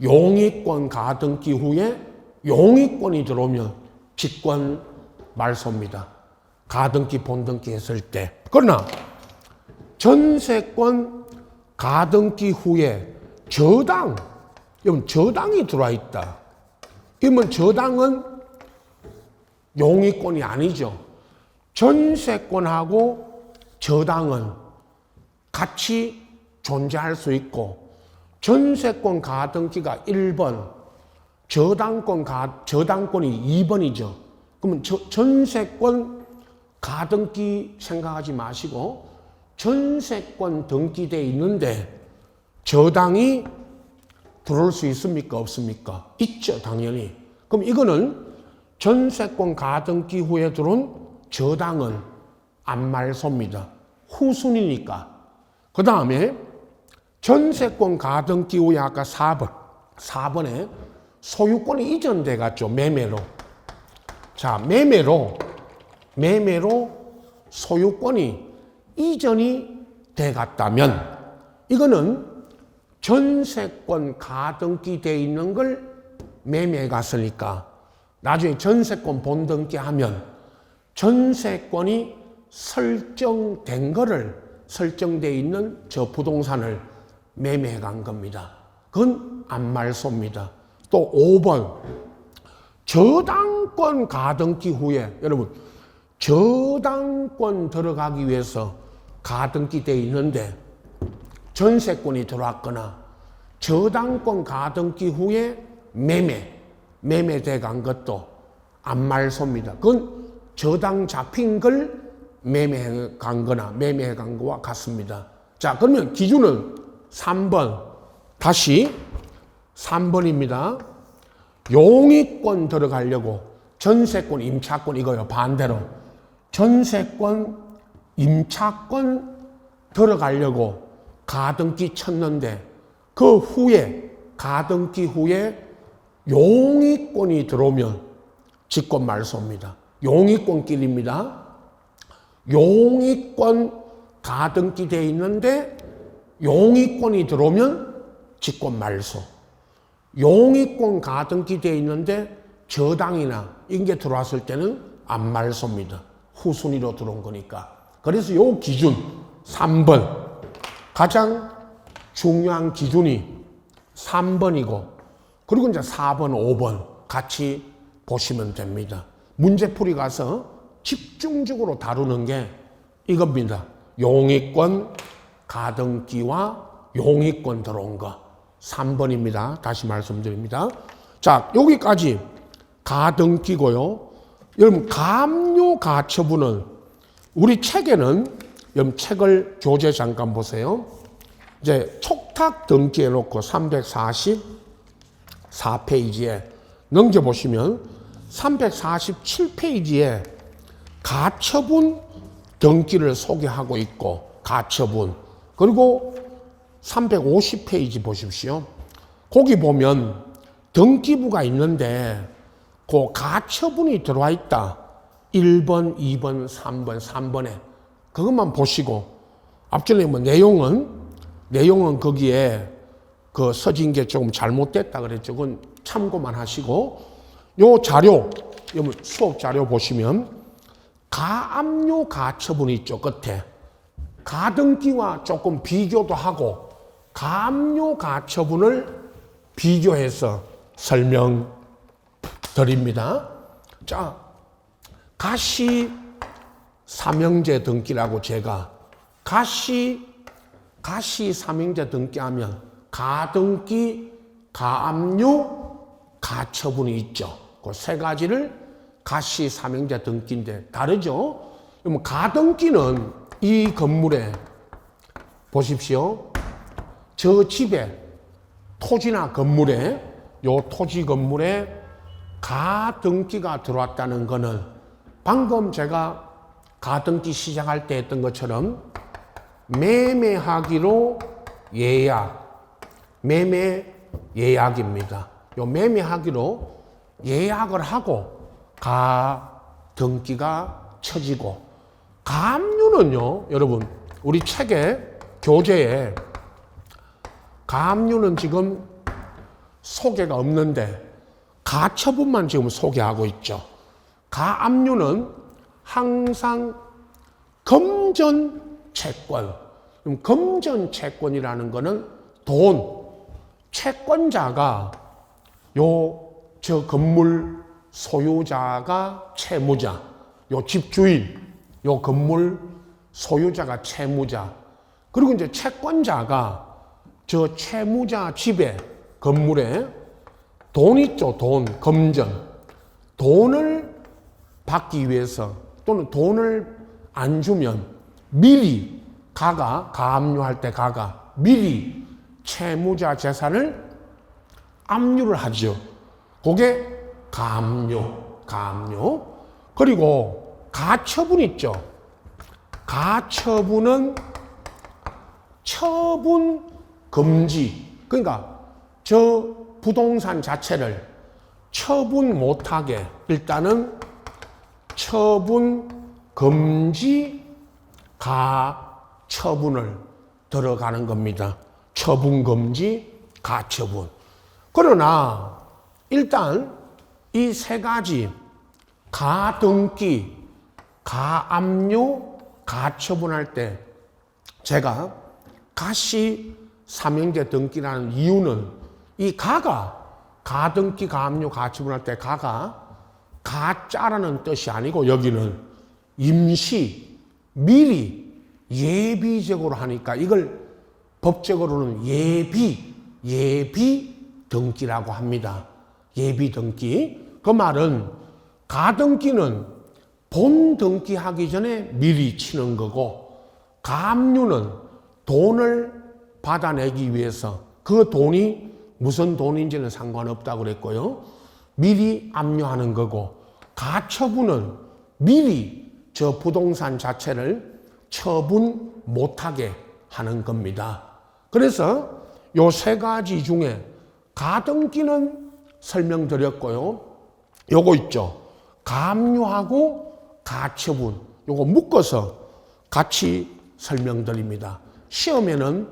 용의권 가등기 후에 용의권이 들어오면 직권 말소입니다. 가등기 본등기 했을 때. 그러나 전세권 가등기 후에 저당이 들어와 있다. 이러면 저당은 용의권이 아니죠. 전세권하고 저당은 같이 존재할 수 있고 전세권 가등기가 1번, 저당권이 2번이죠. 그러면 전세권 가등기 생각하지 마시고 전세권 등기돼 있는데 저당이 들어올 수 있습니까? 없습니까? 있죠, 당연히. 그럼 이거는 전세권 가등기 후에 들어온 저당은 안 말소입니다. 후순이니까. 그 다음에 전세권 가등기 후에 아까 4번에 소유권이 이전돼 갔죠. 매매로. 자, 매매로 소유권이 이전이 돼 갔다면 이거는 전세권 가등기 돼 있는 걸 매매해 갔으니까 나중에 전세권 본등기 하면 전세권이 설정돼 있는 저 부동산을 매매해 간 겁니다. 그건 안 말소입니다. 또 5번 저당권 가등기 후에 여러분 저당권 들어가기 위해서 가등기 돼 있는데 전세권이 들어왔거나 저당권 가등기 후에 매매돼 간 것도 안 말소입니다. 그건 저당 잡힌 걸 매매해 간 거와 같습니다. 자, 그러면 기준은 3번. 다시 3번입니다. 용의권 들어가려고 전세권, 임차권 이거요. 반대로. 전세권, 임차권 들어가려고 가등기 쳤는데 그 후에 가등기 후에 용의권이 들어오면 직권 말소입니다. 용의권끼리입니다. 용의권 가등기 돼 있는데 용의권이 들어오면 직권 말소. 용의권 가등기 돼 있는데 저당이나 이런 게 들어왔을 때는 안 말소입니다. 후순위로 들어온 거니까. 그래서 요 기준 3번 가장 중요한 기준이 3번이고 그리고 이제 4번, 5번 같이 보시면 됩니다. 문제풀이 가서 집중적으로 다루는 게 이겁니다. 용의권 가등기와 용의권 들어온 거 3번입니다. 다시 말씀드립니다. 자, 여기까지 가등기고요. 여러분 감료 가처분은 우리 책에는 여러분 책을 교재 잠깐 보세요. 이제 촉탁 등기해 놓고 344페이지에 넘겨보시면 347페이지에 가처분 등기를 소개하고 있고 가처분 그리고 350페이지 보십시오. 거기 보면 등기부가 있는데 그 가처분이 들어와 있다. 1번, 2번, 3번에 그것만 보시고 앞전에 뭐 내용은 거기에 그 써진 게 조금 잘못됐다 그랬죠. 그건 참고만 하시고 요 자료, 수업 자료 보시면 가압류 가처분이 있죠. 끝에 가등기와 조금 비교도 하고 가압류 가처분을 비교해서 설명드립니다. 자, 가시 삼형제 등기라고 제가 가시 삼형제 등기하면 가등기, 가압류, 가처분이 있죠. 그 세 가지를 가시 삼형제 등기인데 다르죠. 그럼 가등기는 이 건물에 보십시오. 저 집에 토지나 건물에 요 토지 건물에 가등기가 들어왔다는 거는 방금 제가 가등기 시작할 때 했던 것처럼 매매하기로 예약, 매매 예약입니다. 요 매매하기로 예약을 하고 가등기가 쳐지고 가압류는요, 여러분 우리 책에 교재에 가압류는 지금 소개가 없는데 가처분만 지금 소개하고 있죠. 가압류는 항상 금전채권. 그럼 금전채권이라는 거는 돈, 채권자가 저 건물 소유자가 채무자, 요 집주인, 요 건물 소유자가 채무자, 그리고 이제 채권자가 저 채무자 집에 건물에 돈 있죠, 돈, 금전. 돈을 받기 위해서 또는 돈을 안 주면 미리 가압류할 때 미리 채무자 재산을 압류를 하죠. 그게 가압류. 그리고 가처분 있죠. 가처분은 처분 금지. 그러니까 저 부동산 자체를 처분 못하게 일단은 처분 금지 가처분을 들어가는 겁니다. 처분 금지 가처분. 그러나 일단 이 세 가지 가등기, 가압류, 가처분할 때 제가 가시 삼형제 등기라는 이유는 이 가등기, 가압류, 가처분할 때 가짜라는 뜻이 아니고 여기는 임시, 미리, 예비적으로 하니까 이걸 법적으로는 예비 등기라고 합니다. 예비 등기. 그 말은 가등기는 본 등기하기 전에 미리 치는 거고 가압류는 돈을 받아내기 위해서 그 돈이 무슨 돈인지는 상관없다고 그랬고요. 미리 압류하는 거고 가처분은 미리 저 부동산 자체를 처분 못하게 하는 겁니다. 그래서 요 세 가지 중에 가등기는 설명드렸고요. 요거 있죠. 가압류하고 가처분. 요거 묶어서 같이 설명드립니다. 시험에는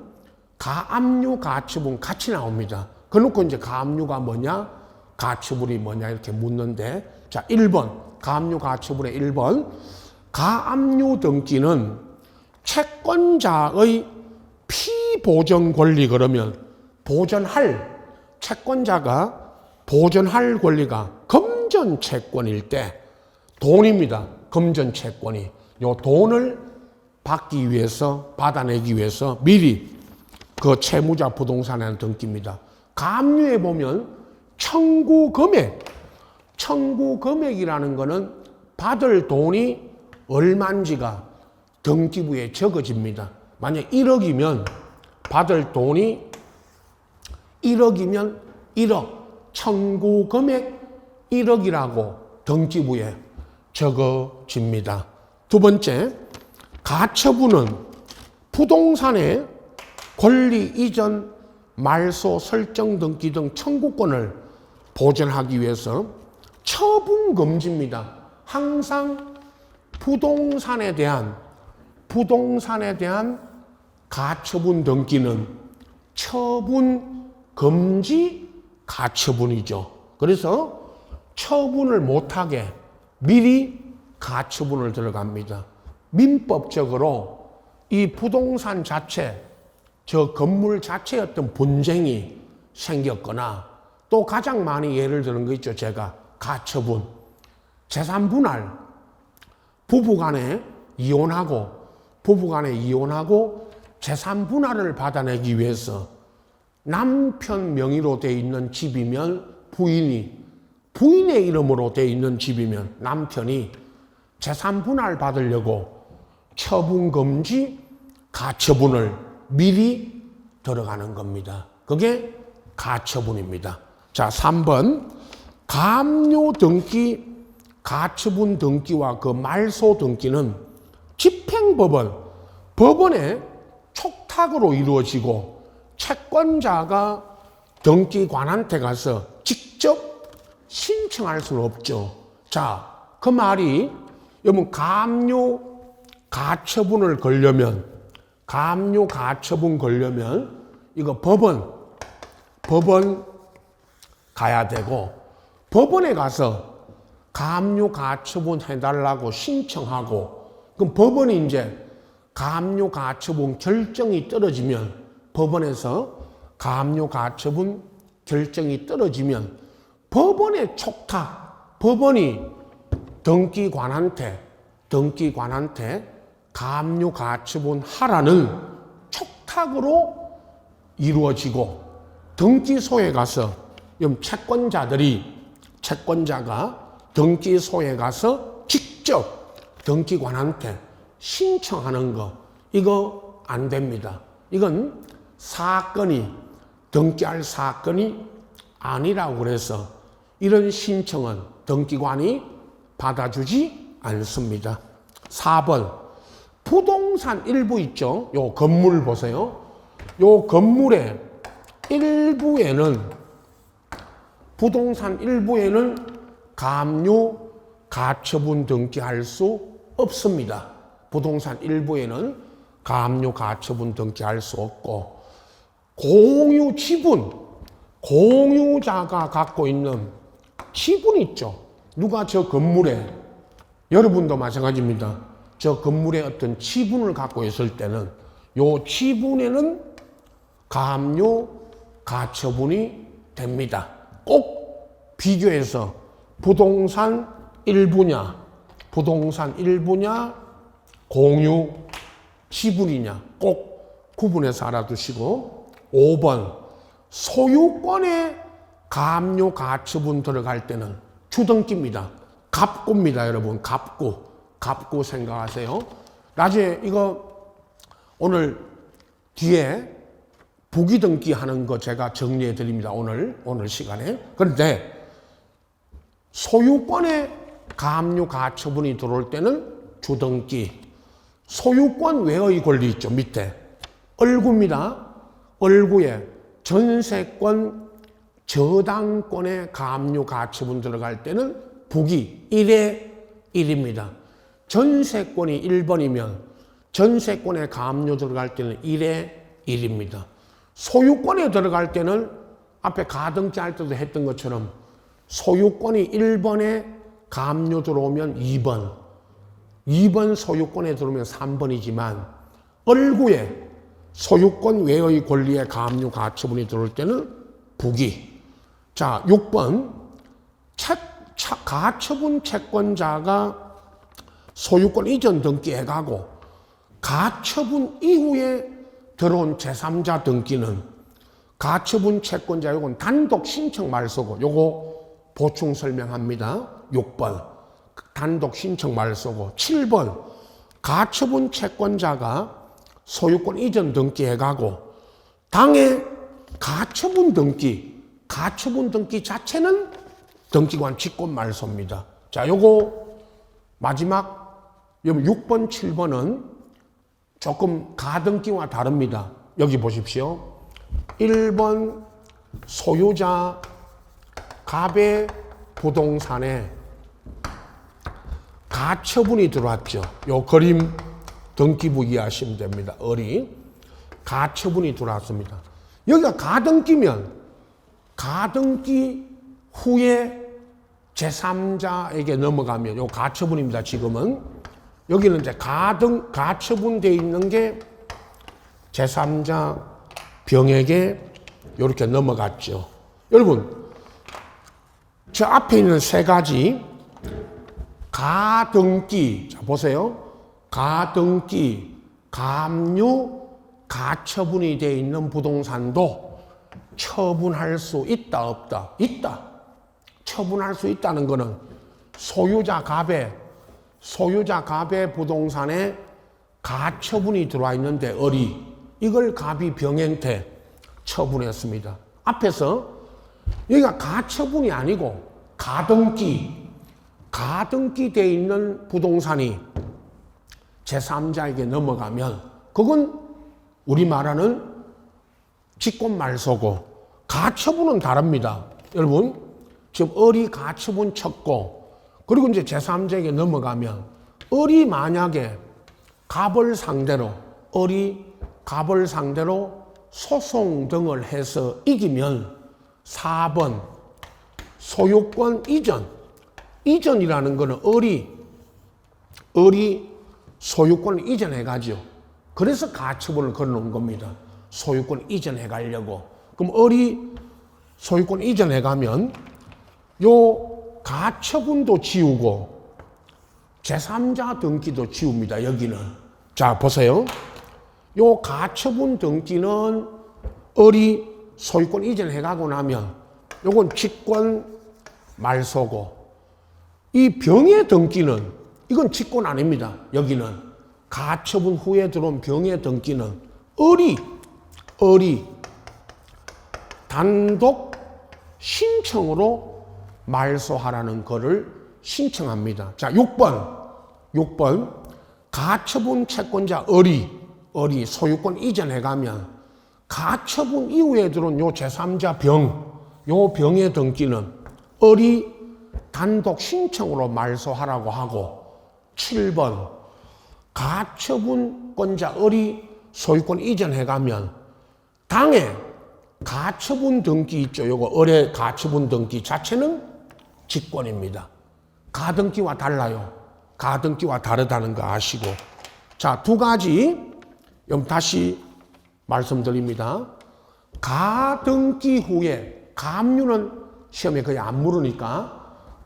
가압류, 가처분 같이 나옵니다. 그놓고 이제 가압류가 뭐냐, 가처분이 뭐냐 이렇게 묻는데, 자, 1번. 가압류, 가처분의 1번. 가압류 등기는 채권자의 피보전 권리, 그러면 채권자가 보전할 권리가 금전채권일 때 돈입니다. 금전채권이. 요 돈을 받아내기 위해서 미리 그 채무자 부동산에 등기입니다. 가압류에 보면 청구 금액이라는 거는 받을 돈이 얼마인지가 등기부에 적어집니다. 만약 1억이면 받을 돈이 1억이면 1억, 청구 금액 1억이라고 등기부에 적어집니다. 두 번째, 가처분은 부동산의 권리 이전, 말소, 설정 등기 등 청구권을 보전하기 위해서 처분 금지입니다. 항상 부동산에 대한 가처분 등기는 처분 금지 가처분이죠. 그래서 처분을 못하게 미리 가처분을 들어갑니다. 민법적으로 이 부동산 자체, 저 건물 자체의 어떤 분쟁이 생겼거나 또 가장 많이 예를 드는 거 있죠. 제가 가처분, 재산 분할, 부부간에 이혼하고 부부간에 이혼하고 재산 분할을 받아내기 위해서 남편 명의로 돼 있는 집이면 부인의 이름으로 돼 있는 집이면 남편이 재산 분할 받으려고 처분금지 가처분을 미리 들어가는 겁니다. 그게 가처분입니다. 자, 3번 가압류 등기, 가처분 등기와 그 말소 등기는 법원의 촉탁으로 이루어지고 채권자가 등기관한테 가서 직접 신청할 수는 없죠. 자, 그 말이 여러분 가압류 가처분 걸려면 이거 법원 가야 되고 법원에 가서 가압류 가처분 해달라고 신청하고 그럼 법원이 이제 가압류 가처분 결정이 떨어지면 법원에서 가압류 가처분 결정이 떨어지면 법원의 촉탁, 법원이 등기관한테 가압류 가처분 하라는 촉탁으로 이루어지고 등기소에 가서 채권자가 등기소에 가서 직접 등기관한테 신청하는 거 이거 안 됩니다. 이건 등기할 사건이 아니라고 그래서 이런 신청은 등기관이 받아주지 않습니다. 4번 부동산 일부 있죠. 요 건물 보세요. 요 건물의 부동산 일부에는 가압류 가처분 등기할 수 없습니다. 부동산 일부에는 가압류 가처분 등기할 수 없고 공유 지분, 공유자가 갖고 있는 지분 있죠. 누가 저 건물에, 여러분도 마찬가지입니다. 저 건물에 어떤 지분을 갖고 있을 때는 요 지분에는 가압류 가처분이 됩니다. 꼭 비교해서 부동산 일부냐 공유 지분이냐 꼭 구분해서 알아두시고 5번 소유권에 가압류 가처분 들어갈 때는 주등기입니다. 갑구입니다. 여러분 갑구 생각하세요. 나중에 이거 오늘 뒤에 부기등기 하는 거 제가 정리해 드립니다. 오늘 시간에. 그런데 소유권에 가압류 가처분이 들어올 때는 주등기. 소유권 외의 권리 있죠. 밑에 얼구입니다. 얼구에 전세권 저당권에 가압류 가처분 들어갈 때는 부기 1에 1입니다. 전세권이 1번이면 전세권에 가압류 들어갈 때는 1에 1입니다. 소유권에 들어갈 때는 앞에 가등기 할 때도 했던 것처럼 소유권이 1번에 가압류 들어오면 2번 소유권에 들어오면 3번이지만 얼구에 소유권 외의 권리에 가압류 가처분이 들어올 때는 부기. 자, 6번 가처분 채권자가 소유권 이전 등기해가고 가처분 이후에 들어온 제3자 등기는 가처분 채권자 요건 단독 신청 말소고 요거 보충 설명합니다. 6번 단독 신청 말소고 7번 가처분 채권자가 소유권 이전 등기해가고 당해 가처분 등기 자체는 등기관 직권 말소입니다. 자, 요거 마지막 6번, 7번은 조금 가등기와 다릅니다. 여기 보십시오. 1번 소유자 갑의 부동산에 가처분이 들어왔죠. 요 그림 등기부 이해하시면 됩니다. 가처분이 들어왔습니다. 여기가 가등기면 가등기 후에 제3자에게 넘어가면 요 가처분입니다. 지금은 여기는 이제 가처분되어 있는 게 제3자 병에게 이렇게 넘어갔죠. 여러분, 저 앞에 있는 세 가지 가등기, 자 보세요. 가등기, 감유, 가처분이 되어 있는 부동산도 처분할 수 있다, 없다? 있다. 처분할 수 있다는 것은 소유자 갑의 부동산에 가처분이 들어와 있는데 이걸 갑이 병행태 처분했습니다. 앞에서 여기가 가처분이 아니고 가등기 되어 있는 부동산이 제3자에게 넘어가면 그건 우리 말하는 직권말소고 가처분은 다릅니다. 여러분 지금 가처분 쳤고 그리고 이제 제3자에게 넘어가면 만약에 갑을 상대로 소송 등을 해서 이기면 4번 소유권 이전이라는 것은 소유권을 이전해가죠. 그래서 가처분을 걸어놓은 겁니다. 소유권 이전해가려고. 그럼 소유권 이전해가면 요 가처분도 지우고 제3자 등기도 지웁니다. 여기는. 자 보세요. 요 가처분 등기는 소유권 이전해가고 나면 요건 직권 말소고 이 병의 등기는 이건 직권 아닙니다. 여기는 가처분 후에 들어온 병의 등기는 단독 신청으로 말소하라는 거를 신청합니다. 자, 6번 가처분 채권자 소유권 이전해가면 가처분 이후에 들어온 요 제3자 요 병의 등기는 단독 신청으로 말소하라고 하고 7번 가처분권자 소유권 이전해가면 당해 가처분 등기 있죠. 요거 가처분 등기 자체는 직권입니다. 가등기와 달라요. 가등기와 다르다는 거 아시고. 자, 두 가지 다시 말씀드립니다. 가등기 후에 감유는 시험에 거의 안 물으니까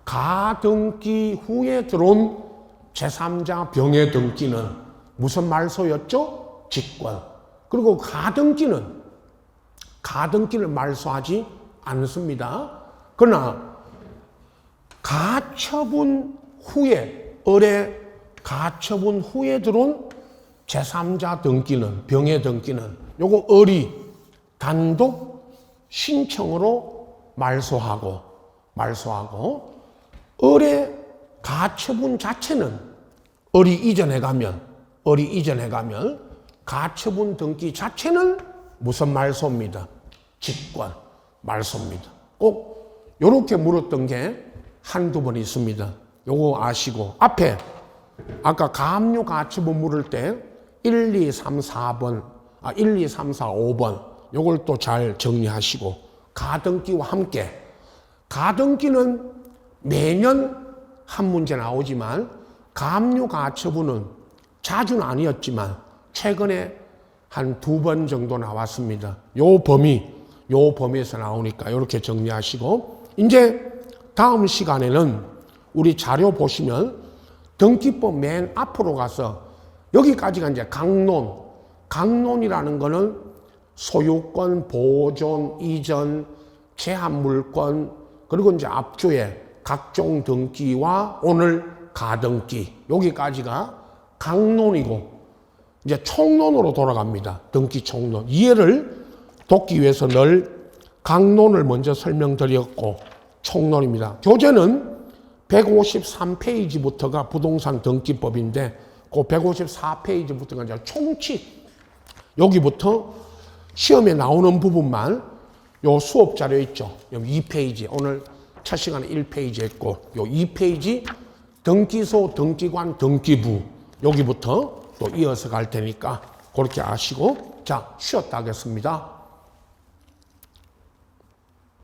가등기 후에 들어온 제3자 병의 등기는 무슨 말소였죠? 직권. 그리고 가등기를 말소하지 않습니다. 그러나 가처분 후에 가처분 후에 들어온 제3자 등기는 병의 등기는 요거 단독 신청으로 말소하고 가처분 자체는 이전해가면 가처분 등기 자체는 무슨 말소입니다. 직권 말소입니다. 꼭 요렇게 물었던 게 한두 번 있습니다. 요거 아시고 앞에 아까 감유 가처분 물을 때 1, 2, 3, 4번 1, 2, 3, 4, 5번 요걸 또 잘 정리하시고 가등기와 함께 가등기는 매년 한 문제 나오지만 감유 가처분은 자주는 아니었지만 최근에 한 2번 정도 나왔습니다. 요 범위에서 나오니까 이렇게 정리하시고 이제 다음 시간에는 우리 자료 보시면 등기법 맨 앞으로 가서 여기까지가 이제 강론이라는 거는 소유권, 보존, 이전, 제한물권 그리고 이제 앞주에 각종 등기와 오늘 가등기 여기까지가 강론이고 이제 총론으로 돌아갑니다. 등기 총론. 이해를 돕기 위해서 늘 강론을 먼저 설명드렸고 총론입니다. 교재는 153페이지부터가 부동산 등기법인데 그 154페이지부터가 이제 총칙 여기부터 시험에 나오는 부분만 요 수업 자료 있죠. 여기 2페이지 오늘 첫 시간에 1페이지 했고 요 2페이지 등기소, 등기관, 등기부 여기부터 또 이어서 갈 테니까 그렇게 아시고 자 쉬었다 하겠습니다.